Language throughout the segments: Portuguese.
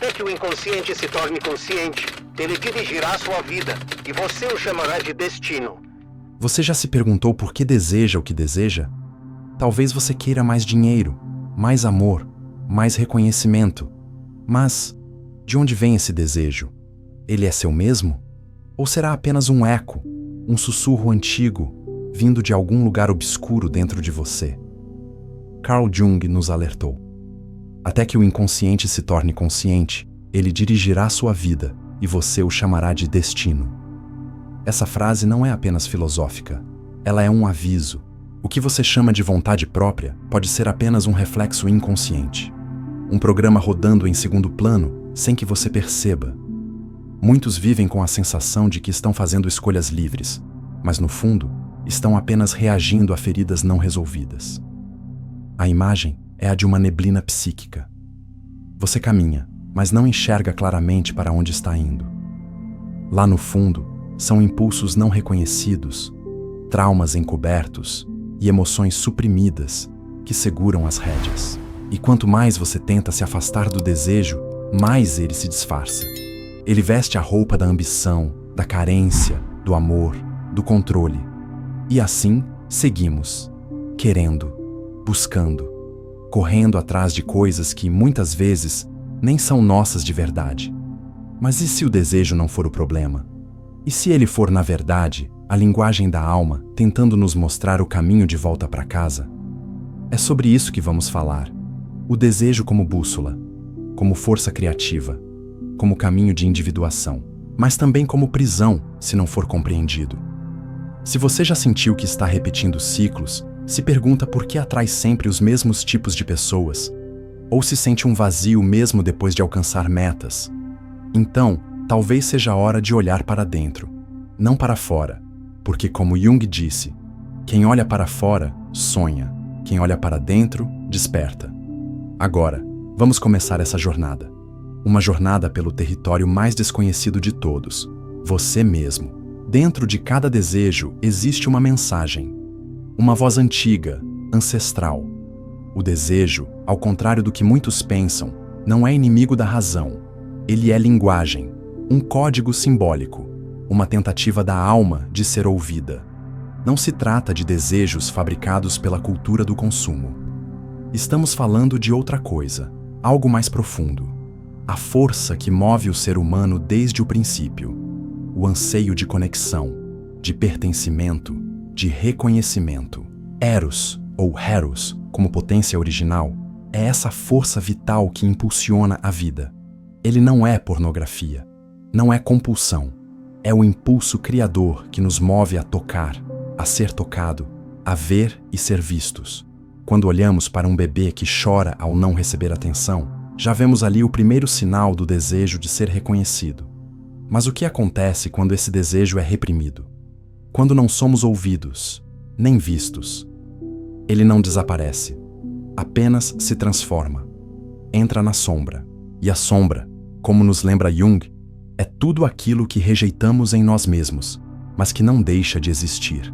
Até que o inconsciente se torne consciente, ele dirigirá sua vida, e você o chamará de destino. Você já se perguntou por que deseja o que deseja? Talvez você queira mais dinheiro, mais amor, mais reconhecimento. Mas, de onde vem esse desejo? Ele é seu mesmo? Ou será apenas um eco, um sussurro antigo, vindo de algum lugar obscuro dentro de você? Carl Jung nos alertou. Até que o inconsciente se torne consciente, ele dirigirá sua vida e você o chamará de destino. Essa frase não é apenas filosófica, ela é um aviso. O que você chama de vontade própria pode ser apenas um reflexo inconsciente. Um programa rodando em segundo plano, sem que você perceba. Muitos vivem com a sensação de que estão fazendo escolhas livres, mas no fundo, estão apenas reagindo a feridas não resolvidas. A imagem é a de uma neblina psíquica. Você caminha, mas não enxerga claramente para onde está indo. Lá no fundo, são impulsos não reconhecidos, traumas encobertos e emoções suprimidas que seguram as rédeas. E quanto mais você tenta se afastar do desejo, mais ele se disfarça. Ele veste a roupa da ambição, da carência, do amor, do controle. E assim, seguimos, querendo, buscando, correndo atrás de coisas que, muitas vezes, nem são nossas de verdade. Mas e se o desejo não for o problema? E se ele for, na verdade, a linguagem da alma tentando nos mostrar o caminho de volta para casa? É sobre isso que vamos falar. O desejo como bússola, como força criativa, como caminho de individuação, mas também como prisão, se não for compreendido. Se você já sentiu que está repetindo ciclos, se pergunta por que atrai sempre os mesmos tipos de pessoas, ou se sente um vazio mesmo depois de alcançar metas, então, talvez seja a hora de olhar para dentro, não para fora, porque como Jung disse, quem olha para fora, sonha, quem olha para dentro, desperta. Agora, vamos começar essa jornada. Uma jornada pelo território mais desconhecido de todos, você mesmo. Dentro de cada desejo existe uma mensagem, uma voz antiga, ancestral. O desejo, ao contrário do que muitos pensam, não é inimigo da razão. Ele é linguagem, um código simbólico, uma tentativa da alma de ser ouvida. Não se trata de desejos fabricados pela cultura do consumo. Estamos falando de outra coisa, algo mais profundo. A força que move o ser humano desde o princípio. O anseio de conexão, de pertencimento, de reconhecimento. Eros, ou Eros, como potência original, é essa força vital que impulsiona a vida. Ele não é pornografia, não é compulsão. É o impulso criador que nos move a tocar, a ser tocado, a ver e ser vistos. Quando olhamos para um bebê que chora ao não receber atenção, já vemos ali o primeiro sinal do desejo de ser reconhecido. Mas o que acontece quando esse desejo é reprimido? Quando não somos ouvidos, nem vistos? Ele não desaparece, apenas se transforma. Entra na sombra. E a sombra, como nos lembra Jung, é tudo aquilo que rejeitamos em nós mesmos, mas que não deixa de existir.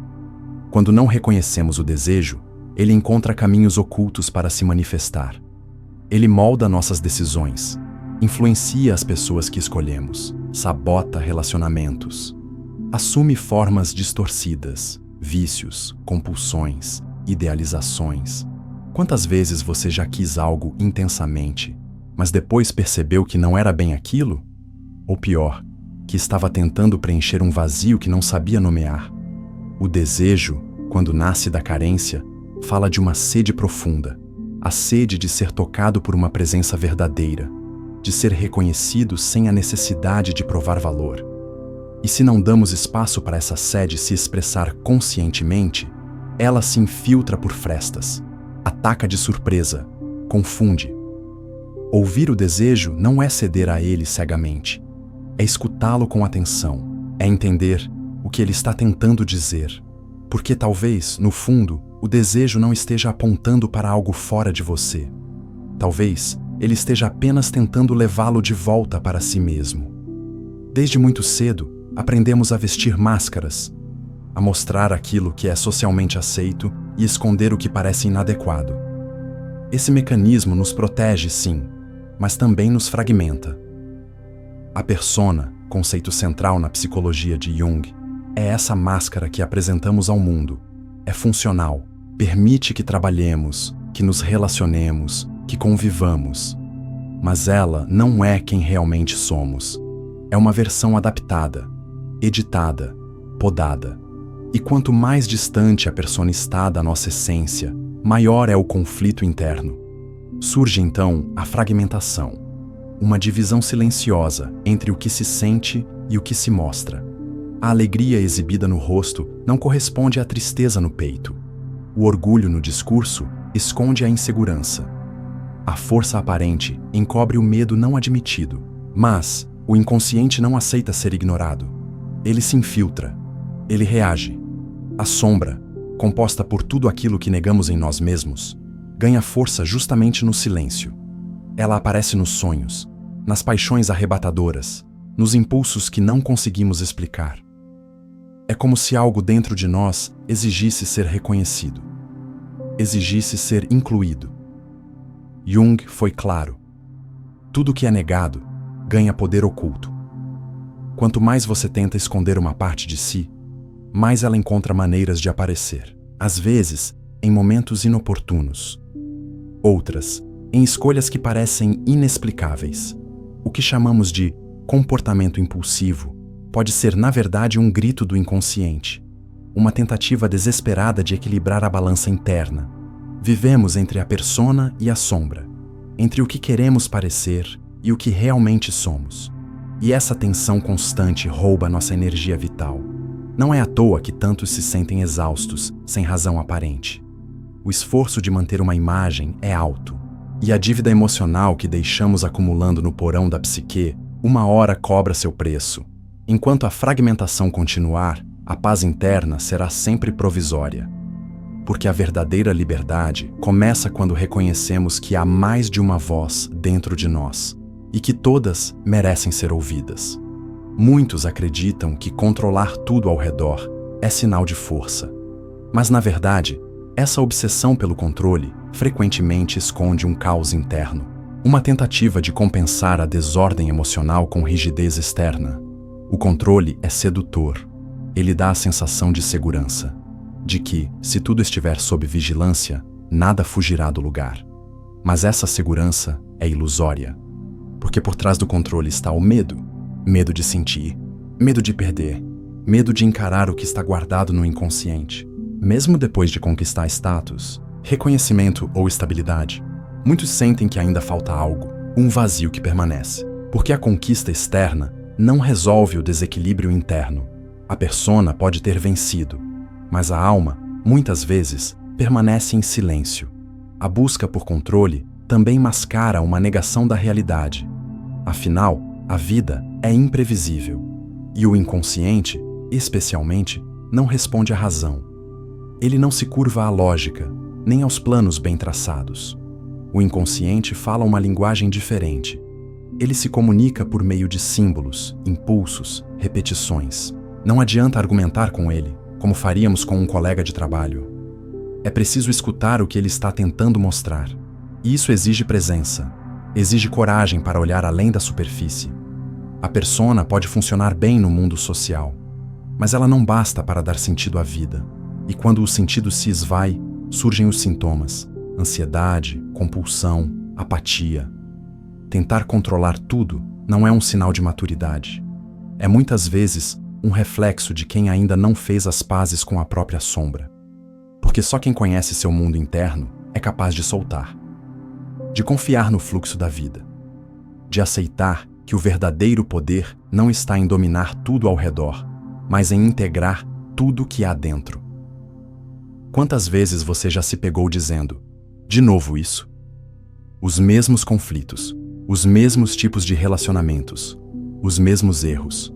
Quando não reconhecemos o desejo, ele encontra caminhos ocultos para se manifestar. Ele molda nossas decisões, influencia as pessoas que escolhemos, sabota relacionamentos, assume formas distorcidas, vícios, compulsões, idealizações. Quantas vezes você já quis algo intensamente, mas depois percebeu que não era bem aquilo? Ou pior, que estava tentando preencher um vazio que não sabia nomear. O desejo, quando nasce da carência, fala de uma sede profunda, a sede de ser tocado por uma presença verdadeira, de ser reconhecido sem a necessidade de provar valor. E se não damos espaço para essa sede se expressar conscientemente, ela se infiltra por frestas, ataca de surpresa, confunde. Ouvir o desejo não é ceder a ele cegamente, é escutá-lo com atenção, é entender o que ele está tentando dizer, porque talvez, no fundo, o desejo não esteja apontando para algo fora de você. Talvez ele esteja apenas tentando levá-lo de volta para si mesmo. Desde muito cedo, aprendemos a vestir máscaras, a mostrar aquilo que é socialmente aceito e esconder o que parece inadequado. Esse mecanismo nos protege, sim, mas também nos fragmenta. A persona, conceito central na psicologia de Jung, é essa máscara que apresentamos ao mundo. É funcional, permite que trabalhemos, que nos relacionemos, que convivamos. Mas ela não é quem realmente somos. É uma versão adaptada, editada, podada. E quanto mais distante a persona está da nossa essência, maior é o conflito interno. Surge então a fragmentação, uma divisão silenciosa entre o que se sente e o que se mostra. A alegria exibida no rosto não corresponde à tristeza no peito. O orgulho no discurso esconde a insegurança. A força aparente encobre o medo não admitido, mas o inconsciente não aceita ser ignorado. Ele se infiltra, ele reage. A sombra, composta por tudo aquilo que negamos em nós mesmos, ganha força justamente no silêncio. Ela aparece nos sonhos, nas paixões arrebatadoras, nos impulsos que não conseguimos explicar. É como se algo dentro de nós exigisse ser reconhecido, exigisse ser incluído. Jung foi claro. Tudo que é negado ganha poder oculto. Quanto mais você tenta esconder uma parte de si, mais ela encontra maneiras de aparecer. Às vezes, em momentos inoportunos. Outras, em escolhas que parecem inexplicáveis. O que chamamos de comportamento impulsivo pode ser, na verdade, um grito do inconsciente, uma tentativa desesperada de equilibrar a balança interna. Vivemos entre a persona e a sombra, entre o que queremos parecer e o que realmente somos. E essa tensão constante rouba nossa energia vital. Não é à toa que tantos se sentem exaustos, sem razão aparente. O esforço de manter uma imagem é alto, e a dívida emocional que deixamos acumulando no porão da psique, uma hora cobra seu preço. Enquanto a fragmentação continuar, a paz interna será sempre provisória. Porque a verdadeira liberdade começa quando reconhecemos que há mais de uma voz dentro de nós, e que todas merecem ser ouvidas. Muitos acreditam que controlar tudo ao redor é sinal de força. Mas, na verdade, essa obsessão pelo controle frequentemente esconde um caos interno, uma tentativa de compensar a desordem emocional com rigidez externa. O controle é sedutor. Ele dá a sensação de segurança, de que, se tudo estiver sob vigilância, nada fugirá do lugar. Mas essa segurança é ilusória, porque por trás do controle está o medo. Medo de sentir, medo de perder, medo de encarar o que está guardado no inconsciente. Mesmo depois de conquistar status, reconhecimento ou estabilidade, muitos sentem que ainda falta algo, um vazio que permanece, porque a conquista externa não resolve o desequilíbrio interno. A persona pode ter vencido, mas a alma, muitas vezes, permanece em silêncio. A busca por controle também mascara uma negação da realidade. Afinal, a vida é imprevisível, e o inconsciente, especialmente, não responde à razão. Ele não se curva à lógica, nem aos planos bem traçados. O inconsciente fala uma linguagem diferente. Ele se comunica por meio de símbolos, impulsos, repetições. Não adianta argumentar com ele, como faríamos com um colega de trabalho. É preciso escutar o que ele está tentando mostrar. E isso exige presença, exige coragem para olhar além da superfície. A persona pode funcionar bem no mundo social, mas ela não basta para dar sentido à vida. E quando o sentido se esvai, surgem os sintomas: ansiedade, compulsão, apatia. Tentar controlar tudo não é um sinal de maturidade. É muitas vezes um reflexo de quem ainda não fez as pazes com a própria sombra. Porque só quem conhece seu mundo interno é capaz de soltar, de confiar no fluxo da vida, de aceitar que o verdadeiro poder não está em dominar tudo ao redor, mas em integrar tudo que há dentro. Quantas vezes você já se pegou dizendo: de novo isso? Os mesmos conflitos, os mesmos tipos de relacionamentos, os mesmos erros,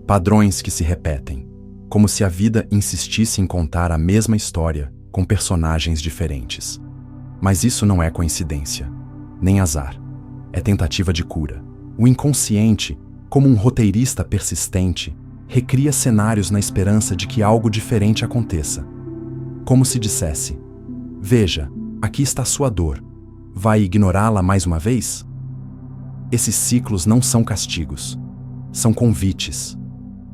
padrões que se repetem, como se a vida insistisse em contar a mesma história com personagens diferentes. Mas isso não é coincidência, nem azar. É tentativa de cura. O inconsciente, como um roteirista persistente, recria cenários na esperança de que algo diferente aconteça. Como se dissesse: veja, aqui está sua dor. Vai ignorá-la mais uma vez? Esses ciclos não são castigos, são convites.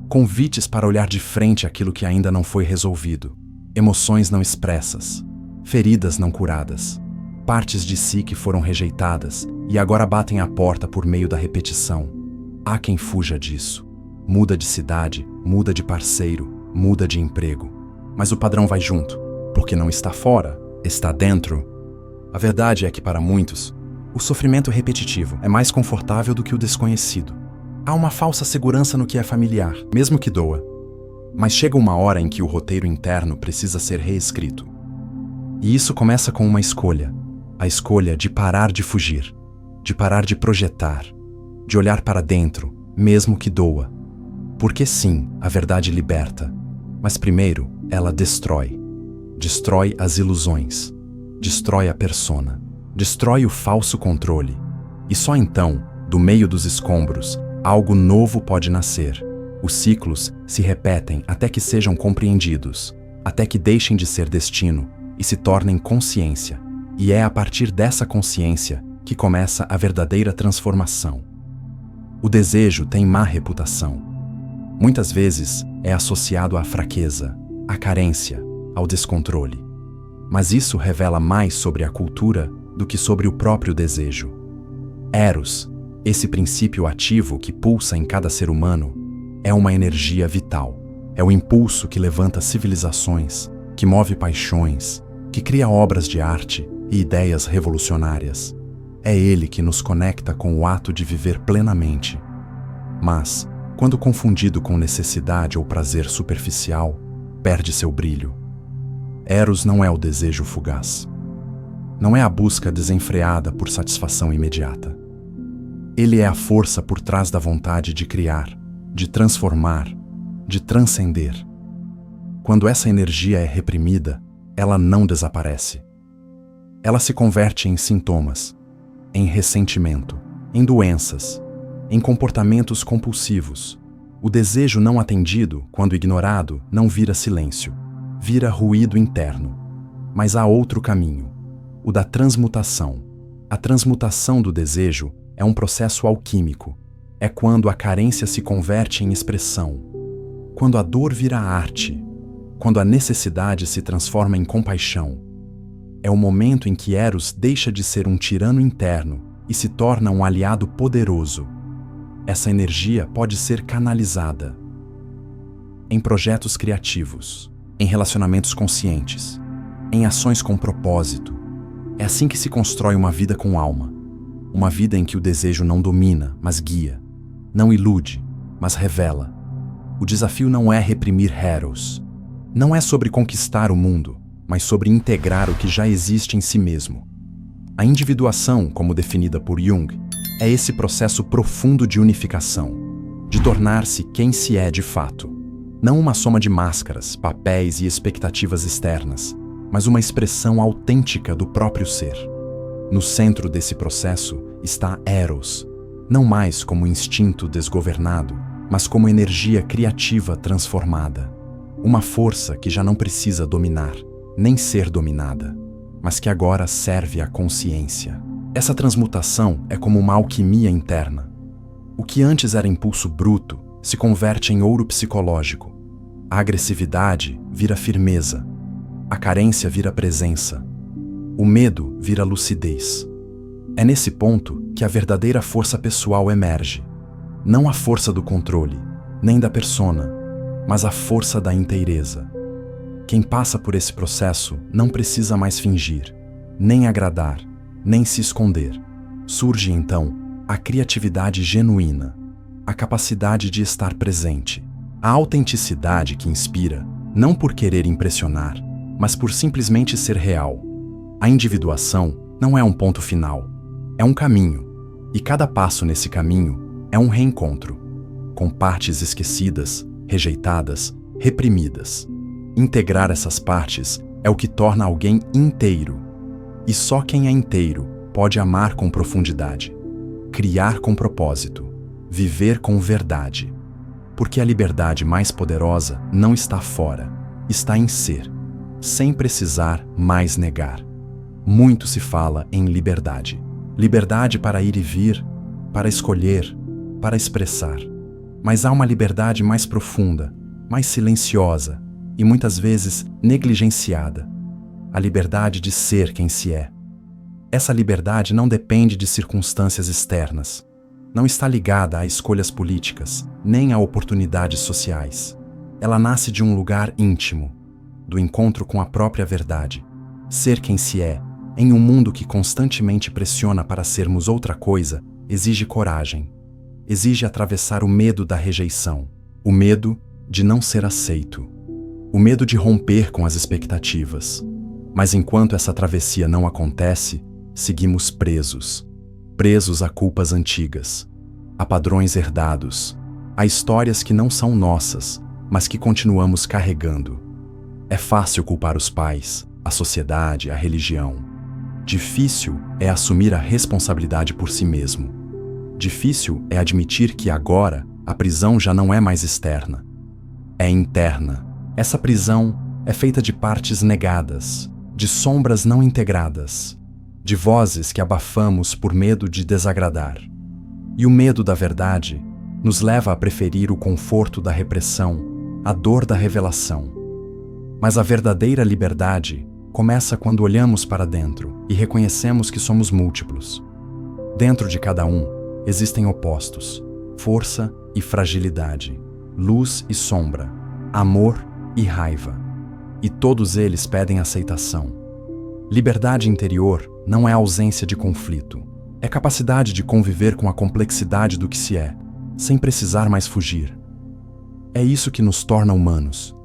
Convites para olhar de frente aquilo que ainda não foi resolvido, emoções não expressas, feridas não curadas, partes de si que foram rejeitadas e agora batem à porta por meio da repetição. Há quem fuja disso. Muda de cidade, muda de parceiro, muda de emprego. Mas o padrão vai junto, porque não está fora, está dentro. A verdade é que para muitos, o sofrimento repetitivo é mais confortável do que o desconhecido. Há uma falsa segurança no que é familiar, mesmo que doa. Mas chega uma hora em que o roteiro interno precisa ser reescrito. E isso começa com uma escolha. A escolha de parar de fugir, de parar de projetar, de olhar para dentro, mesmo que doa. Porque sim, a verdade liberta. Mas primeiro, ela destrói. Destrói as ilusões. Destrói a persona. Destrói o falso controle. E só então, do meio dos escombros, algo novo pode nascer. Os ciclos se repetem até que sejam compreendidos, até que deixem de ser destino e se tornem consciência. E é a partir dessa consciência que começa a verdadeira transformação. O desejo tem má reputação. Muitas vezes é associado à fraqueza, à carência, ao descontrole. Mas isso revela mais sobre a cultura do que sobre o próprio desejo. Eros, esse princípio ativo que pulsa em cada ser humano, é uma energia vital. É o impulso que levanta civilizações, que move paixões, que cria obras de arte e ideias revolucionárias. É ele que nos conecta com o ato de viver plenamente. Mas, quando confundido com necessidade ou prazer superficial, perde seu brilho. Eros não é o desejo fugaz. Não é a busca desenfreada por satisfação imediata. Ele é a força por trás da vontade de criar, de transformar, de transcender. Quando essa energia é reprimida, ela não desaparece. Ela se converte em sintomas, em ressentimento, em doenças, em comportamentos compulsivos. O desejo não atendido, quando ignorado, não vira silêncio, vira ruído interno. Mas há outro caminho, o da transmutação. A transmutação do desejo é um processo alquímico. É quando a carência se converte em expressão, quando a dor vira arte, quando a necessidade se transforma em compaixão. É o momento em que Eros deixa de ser um tirano interno e se torna um aliado poderoso. Essa energia pode ser canalizada em projetos criativos, em relacionamentos conscientes, em ações com propósito. É assim que se constrói uma vida com alma. Uma vida em que o desejo não domina, mas guia. Não ilude, mas revela. O desafio não é reprimir Eros. Não é sobre conquistar o mundo, mas sobre integrar o que já existe em si mesmo. A individuação, como definida por Jung, é esse processo profundo de unificação, de tornar-se quem se é de fato. Não uma soma de máscaras, papéis e expectativas externas, mas uma expressão autêntica do próprio ser. No centro desse processo está Eros, não mais como instinto desgovernado, mas como energia criativa transformada. Uma força que já não precisa dominar, nem ser dominada, mas que agora serve à consciência. Essa transmutação é como uma alquimia interna. O que antes era impulso bruto se converte em ouro psicológico. A agressividade vira firmeza. A carência vira presença. O medo vira lucidez. É nesse ponto que a verdadeira força pessoal emerge. Não a força do controle, nem da persona, mas a força da inteireza. Quem passa por esse processo não precisa mais fingir, nem agradar, nem se esconder. Surge então a criatividade genuína, a capacidade de estar presente, a autenticidade que inspira, não por querer impressionar, mas por simplesmente ser real. A individuação não é um ponto final, é um caminho, e cada passo nesse caminho é um reencontro, com partes esquecidas, rejeitadas, reprimidas. Integrar essas partes é o que torna alguém inteiro. E só quem é inteiro pode amar com profundidade, criar com propósito, viver com verdade. Porque a liberdade mais poderosa não está fora, está em ser, sem precisar mais negar. Muito se fala em liberdade. Liberdade para ir e vir, para escolher, para expressar. Mas há uma liberdade mais profunda, mais silenciosa e muitas vezes negligenciada. A liberdade de ser quem se é. Essa liberdade não depende de circunstâncias externas. Não está ligada a escolhas políticas, nem a oportunidades sociais. Ela nasce de um lugar íntimo, do encontro com a própria verdade. Ser quem se é, em um mundo que constantemente pressiona para sermos outra coisa, exige coragem. Exige atravessar o medo da rejeição, o medo de não ser aceito, o medo de romper com as expectativas. Mas enquanto essa travessia não acontece, seguimos presos. Presos a culpas antigas, a padrões herdados, a histórias que não são nossas, mas que continuamos carregando. É fácil culpar os pais, a sociedade, a religião. Difícil é assumir a responsabilidade por si mesmo. Difícil é admitir que agora a prisão já não é mais externa. É interna. Essa prisão é feita de partes negadas, de sombras não integradas, de vozes que abafamos por medo de desagradar. E o medo da verdade nos leva a preferir o conforto da repressão, a dor da revelação. Mas a verdadeira liberdade começa quando olhamos para dentro e reconhecemos que somos múltiplos. Dentro de cada um existem opostos, força e fragilidade, luz e sombra, amor e raiva. E todos eles pedem aceitação. Liberdade interior não é ausência de conflito. É capacidade de conviver com a complexidade do que se é, sem precisar mais fugir. É isso que nos torna humanos.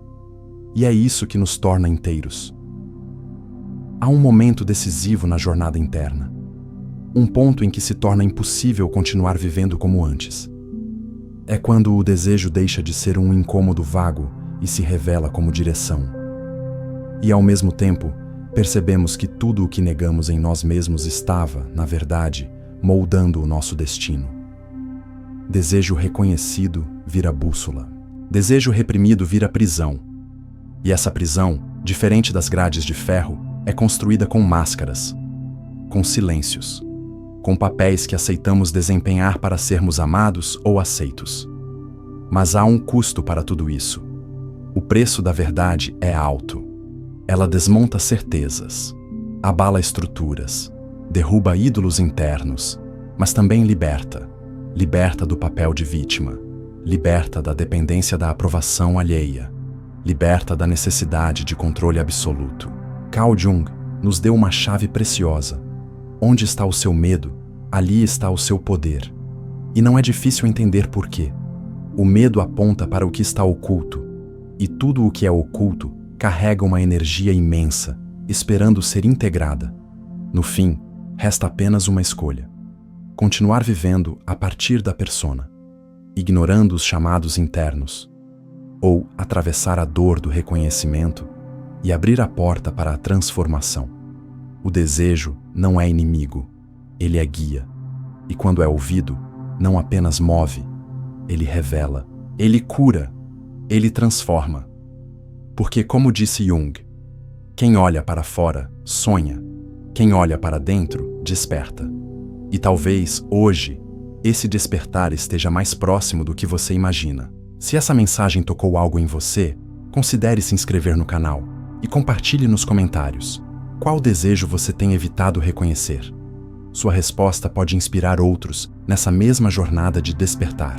E é isso que nos torna inteiros. Há um momento decisivo na jornada interna. Um ponto em que se torna impossível continuar vivendo como antes. É quando o desejo deixa de ser um incômodo vago e se revela como direção. E ao mesmo tempo, percebemos que tudo o que negamos em nós mesmos estava, na verdade, moldando o nosso destino. Desejo reconhecido vira bússola. Desejo reprimido vira prisão. E essa prisão, diferente das grades de ferro, é construída com máscaras, com silêncios, com papéis que aceitamos desempenhar para sermos amados ou aceitos. Mas há um custo para tudo isso. O preço da verdade é alto. Ela desmonta certezas, abala estruturas, derruba ídolos internos, mas também liberta. Liberta do papel de vítima, liberta da dependência da aprovação alheia, liberta da necessidade de controle absoluto. Carl Jung nos deu uma chave preciosa. Onde está o seu medo, ali está o seu poder. E não é difícil entender por quê. O medo aponta para o que está oculto, e tudo o que é oculto carrega uma energia imensa, esperando ser integrada. No fim, resta apenas uma escolha: continuar vivendo a partir da persona, ignorando os chamados internos, ou atravessar a dor do reconhecimento e abrir a porta para a transformação. O desejo não é inimigo, ele é guia, e quando é ouvido, não apenas move, ele revela, ele cura, ele transforma. Porque, como disse Jung, quem olha para fora sonha, quem olha para dentro desperta. E talvez, hoje, esse despertar esteja mais próximo do que você imagina. Se essa mensagem tocou algo em você, considere se inscrever no canal e compartilhe nos comentários. Qual desejo você tem evitado reconhecer? Sua resposta pode inspirar outros nessa mesma jornada de despertar.